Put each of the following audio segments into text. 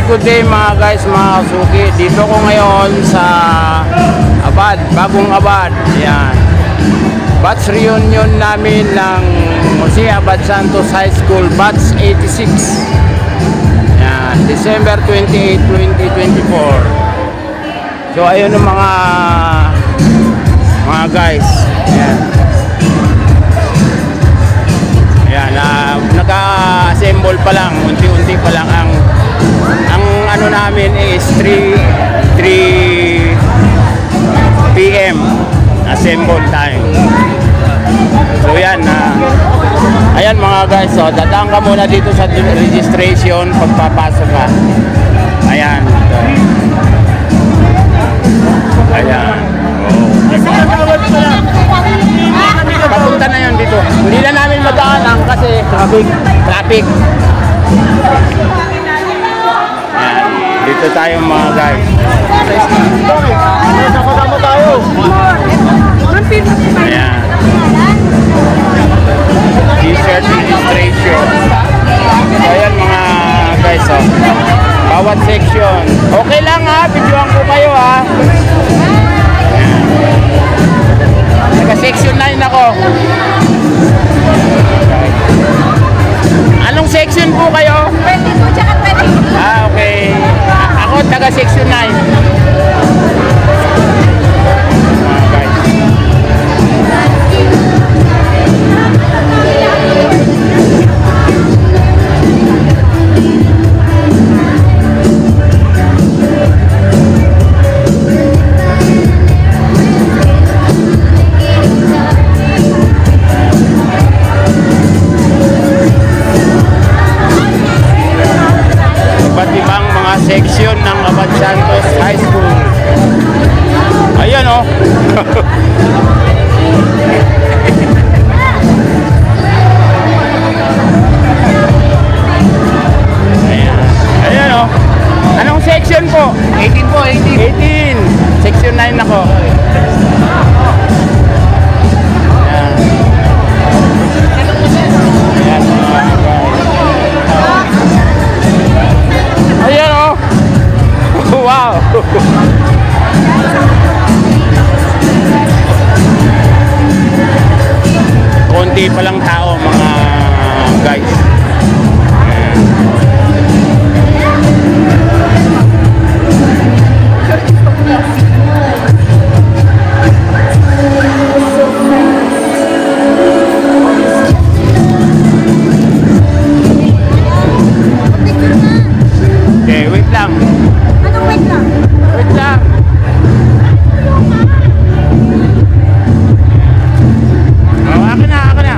good day mga guys, mga kasuki. Dito ko ngayon sa Abad, Bagong Abad. Yan. Batch reunion namin ng Jose Abad Santos High School, Batch 86. Yan, December 28, 2024. So ayun ang mga guys. Yan. Yan, naka-assemble pa lang, unti-unti pa lang. Ang ano namin is 3 PM assemble time. So yan, ayan mga guys, so dadaan ka muna dito sa registration pagpapasok ka. Ayan. So, ayan. Papunta na yan dito. Hindi na namin madaanan kasi traffic. Ayan. Dito tayo mga guys. Nakasama tayo. Ayan. T-shirt registration. So ayan mga guys, oh. Bawat section. Okay lang ha, videoan ko kayo ha. Ayan. Naka-section 9 ako. Anong section po kayo? 22 tsaka 20. Ah, okay. Ako taga-section 9. Mga guys. Iba't ibang mga section ng Abad Santos High School. Ayan o. Ayan o. Anong section po? 18 po, 18. 18. Section 9 ako. Ayan. Ayan mga guys. Ayan o. Wow. Konti pa lang tao mga guys. Okay, wait lang. Anong wait lang? Wait lang. Oh, akin na, akin na.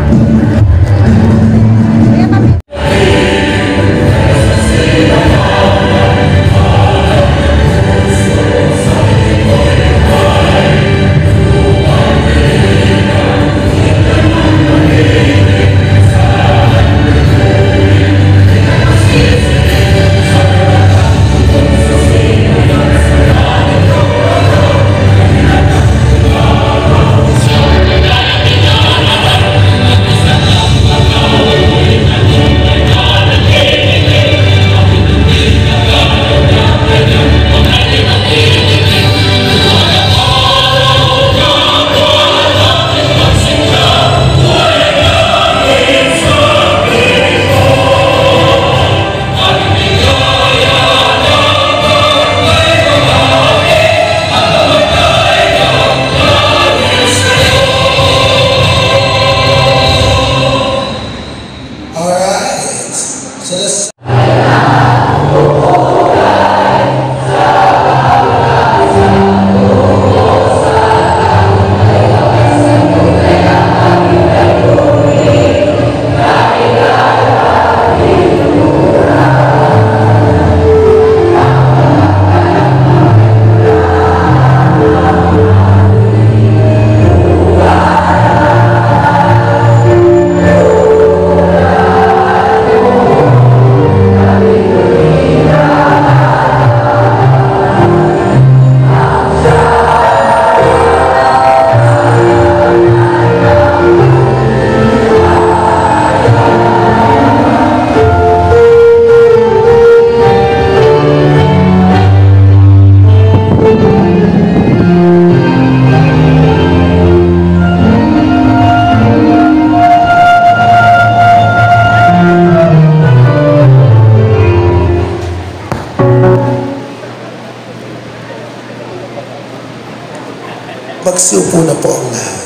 magsiupo na po ang lahat.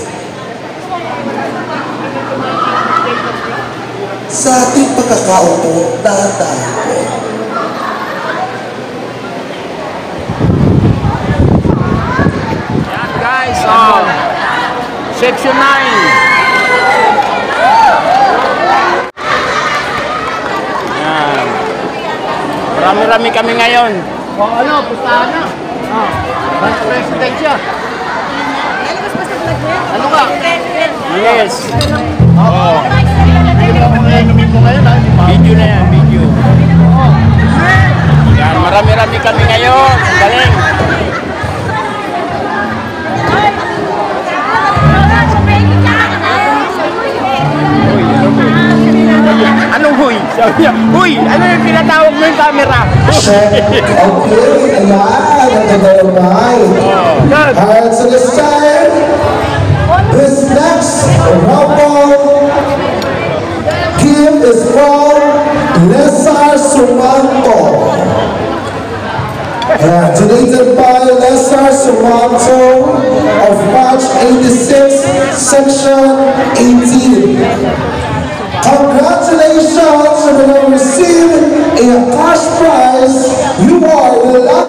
Sa ating pagkakaupo, dahan-dahan po. Yan guys, Section 9. Yan. Marami-rami kami ngayon. Ano, pustahan na. Vice President siya. Ano ka? Yes. Inumin ko ngayon, Video na yan, video. Yan, marami-rami kami ngayon. Galing. Anong huy? Sabi niya, huy! Ano yung tinatawag mo yung camera? Check. Okay, ayan. Nagdadalabay. Alright, so this time, this next rumble team is from Lesar Sumanto. Yeah, donated by Lesar Sumanto of March 86, Section 18. Congratulations, you will receive a cash prize. You are the lucky.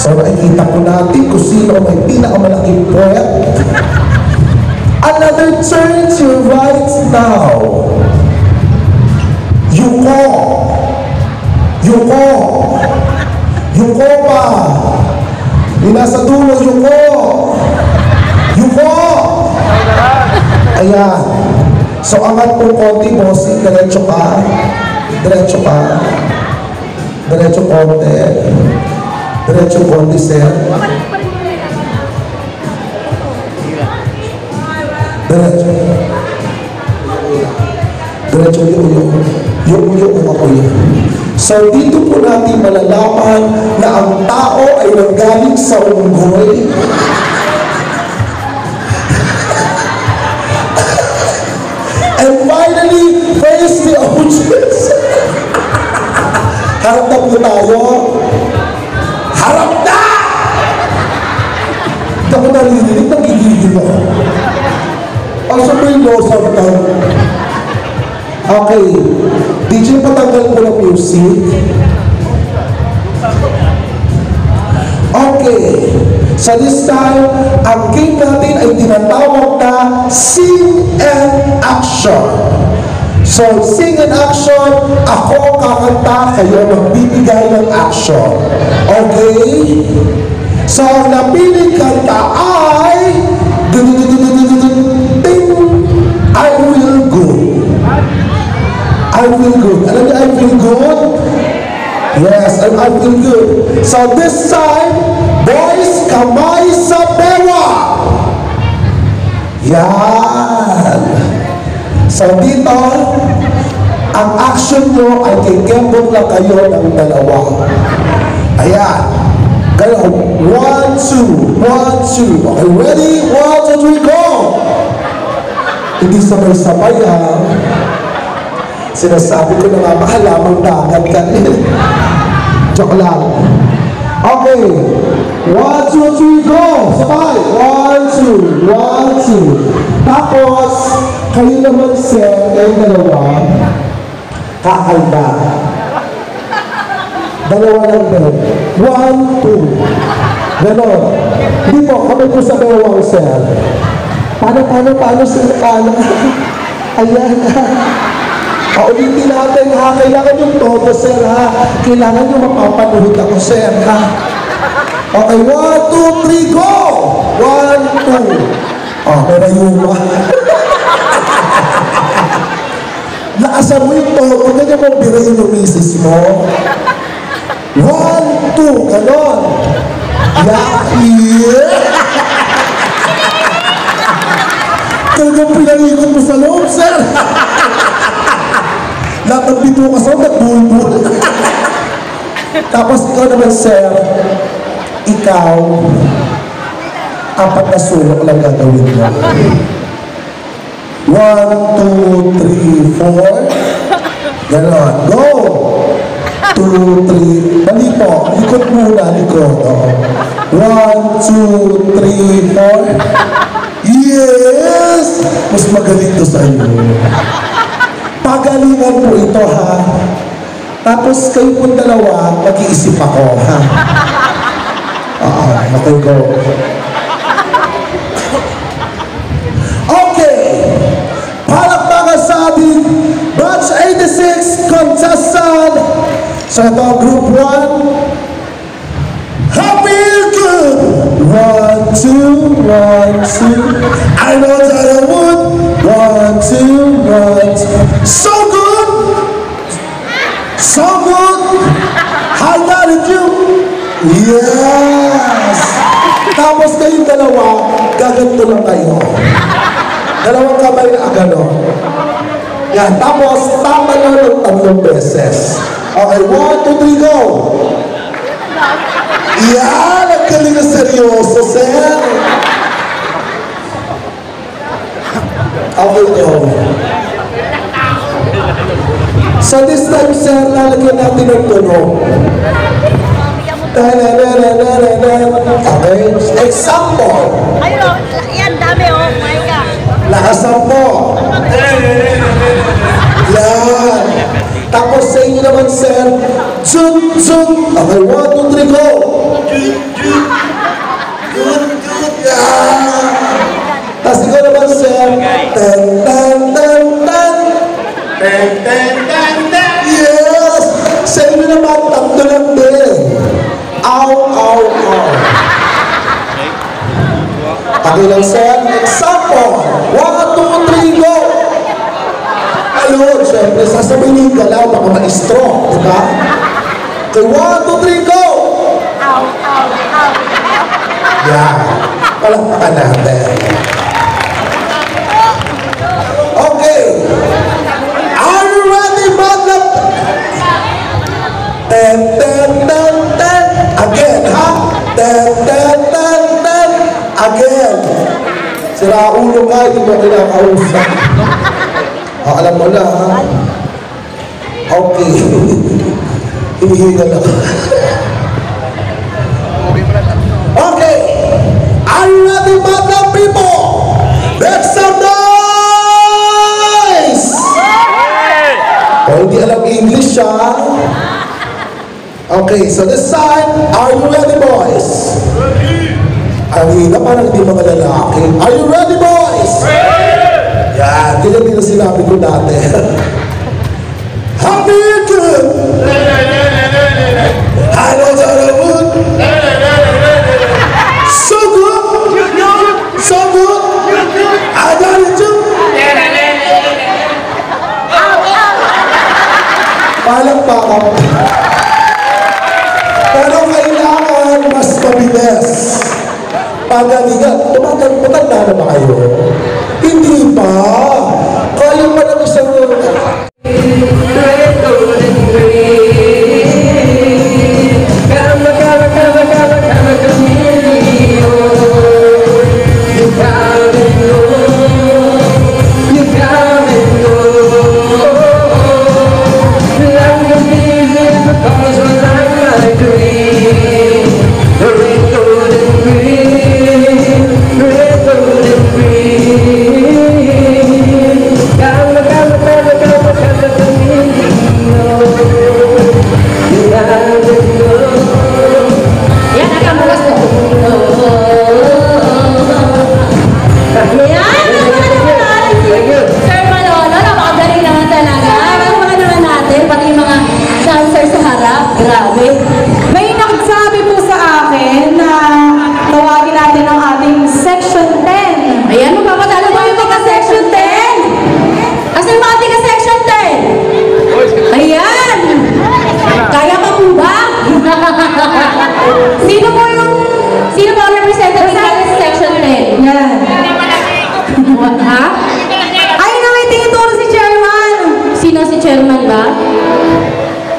So nakikita po natin kung sino ang may pinakamalaking puwet. Another turn to your right now. Yuko. Yuko. Yuko pa. Yung nasa dulo, yuko. Yuko. Ayan. So angat po konti, bossing. Diretso ka. Diretso ka. Diretso konti. Diretso konti, sir. Diretso. Diretso yung ako yun. So dito po natin malalaman na ang tao ay nanggaling sa unggoy. And finally, face the audience. Harap na po tayo. Harap na! Hindi ako narinig, nagigigil ako. Ang sabihin mo, sabtan. Okay. DJ, patanggal ko ng music. Okay. So this time, ang game natin ay tinatawag na Sing and Action. So, sing and action, ako kakanta, kayo magbibigay ng action. Okay? So, ang napiling kanta ay ting, I will go. I will go. Alam niyo, I feel good? Yes, and I feel good. So, this time, boys, kamay sa bewa. Yan. So dito, ang action nyo ay kikembot lang kayo ng dalawa. Ayan. Gano'n. 1, 2, 1, 2. Okay, ready? 1, 2, 3, go! Hindi sabay-sabay ha. Sinasabi ko na nga, mahalamang dagat ka rin. Joke lang. Okay. 1, 2, 3, go! Sabay! 1, 2, 1, 2. Tapos, kayo naman sir, kayong dalawa, kakanta. Dalawa lang din. 1, 2. Ganon. Hindi po, kami po sa dalawang sir. Paano sir? Paano? Ayan. Ulitin natin ha. Kailangan yung todo sir ha. Kailangan yung mapapanood ako sir ha. Okay, 1, 2, 3, go! 1, 2. Oh, merayuma. Naasan mo yung todo, ganyan mo birayin yung misis mo. 1, 2, ganon. Yeah. Talagang pinalikot mo sa loob, sir. Lahat ng bito ka sa nagbulbul. Tapos ikaw naman, sir, ikaw, 4 na sulok lang gagawin mo. 1, 2, 3, 4. Ganon. Go! 2, 3. Mali po. Likod muna. Likod. 1, 2, 3, 4. Yes! Mas magaling to sa iyo. Pagalingan po ito, ha? Tapos kayo po dalawa, mag-iisip ako, ha? Okay, go. Batch 86 contestant. So ito ang group 1. Happy good. 1, 2, 1, 2. I know that I would. 1, 2, 1, 2. So good. So good. How did you? Yes. Tapos kayong dalawa, gaganto lang kayo. Dalawang kamay na gano'n. Yan, tapos tama na ng 3 beses. Okay, 1, 2, 3, go! Yan, ang galing na seryoso, sir. Okay, go. So this time, sir, lalagyan natin ng tunog. Okay, example. Ayun, yan, dami oh, my God. Lakasan po. Yan. Tapos sa inyo naman, sir. Zun, zun. Okay, 1, 2, 3, go. Tapos ikaw naman, sir. Ten, ten, ten, ten. Ten, ten, ten, ten. Yes! Sa inyo naman, tatlo lang din. Ow, ow, ow. Okay lang, sir. Example. 1, 2, 3, go! Ayun, syempre, sasabihin ka lang, baka ma-stroke, di ba? Okay, 1, 2, 3, go! Yan. Palakpakan natin. Okay. Are you ready, madam? Ten, ten, ten, ten. Again, ha? Ten, ten, ten, ten. Again. Sira ulo ka, hindi mo kinakausap. Alam mo na, ha? Okay. Hinihingal ako. Okay. Are you ready, madam people? Make some noise! O, hindi alam English, ha? Okay, so this side, are you ready, boys? Ang hina, parang hindi mga lalaki. Are you ready, boys? Yan, ganyan din ang sinabi ko dati. Happy good! I know that I would. So good! So good! I got it too! Palakpakan. Pero kailangan mas mabilis. Pagalingan. Matanda na ba kayo? Hindi pa. Kaya pa lang isang...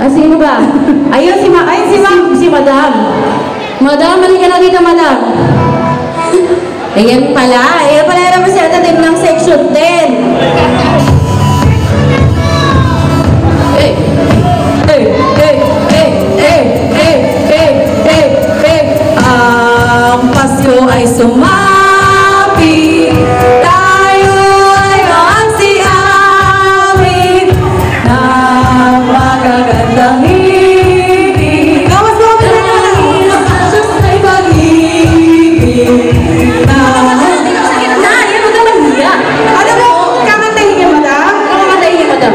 Sino ba? Ayun, si Madam. Madam, halika na dito, Madam. Ayan pala. Ayan pala yung representative ng Section 10. Ang Pasko ay sumapi. Tayo ay magsiamin ng magagandang ibig. Kawas mo ka na Diyos ay pag-ibig. Sakit na! Yan mo naman niya. Ano mo? Kakantayin niya, Madam? Kakantayin niya, Madam.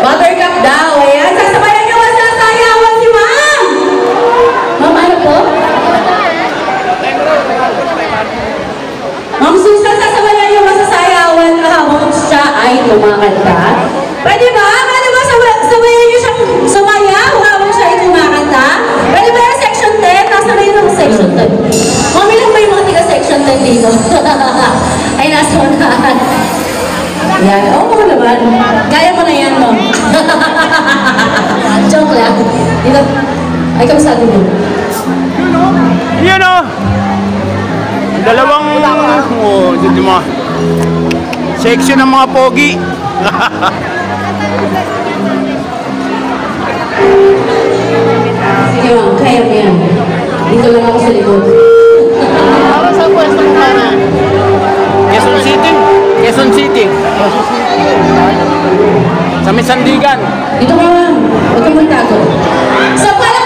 Buttercup daw. Ayan. Sasabayan niyo masasayawan si Ma'am. Ma'am, ano po? Ma'am Susan, sasabayan niyo masasayawan habang siya ay kumakanta. Pwede ba? Pwede ba sabayan niyo siyang sumayaw habang siya ay kumakanta? Pwede ba yung Section 10? Nasa na yun ang Section 10. Ma'am, ilan ba yung mga tiga-Section 10 dito? Ay, nasa unahan. Yan. Oo naman. Kaya mo na yan, Ma'am. Joke lang. Dito. Ay, kamusado mo. Yan o! Dalawang... Oh, dito mo. Section ng mga pogi. Sige, Ma'am. Kaya mo yan. Dito lang ako sa likod. Para sa pwesto mo ka na. Quezon City. Quezon City. Sa Misandigan. Dito ka, Ma'am. Huwag ka magtago. So, pala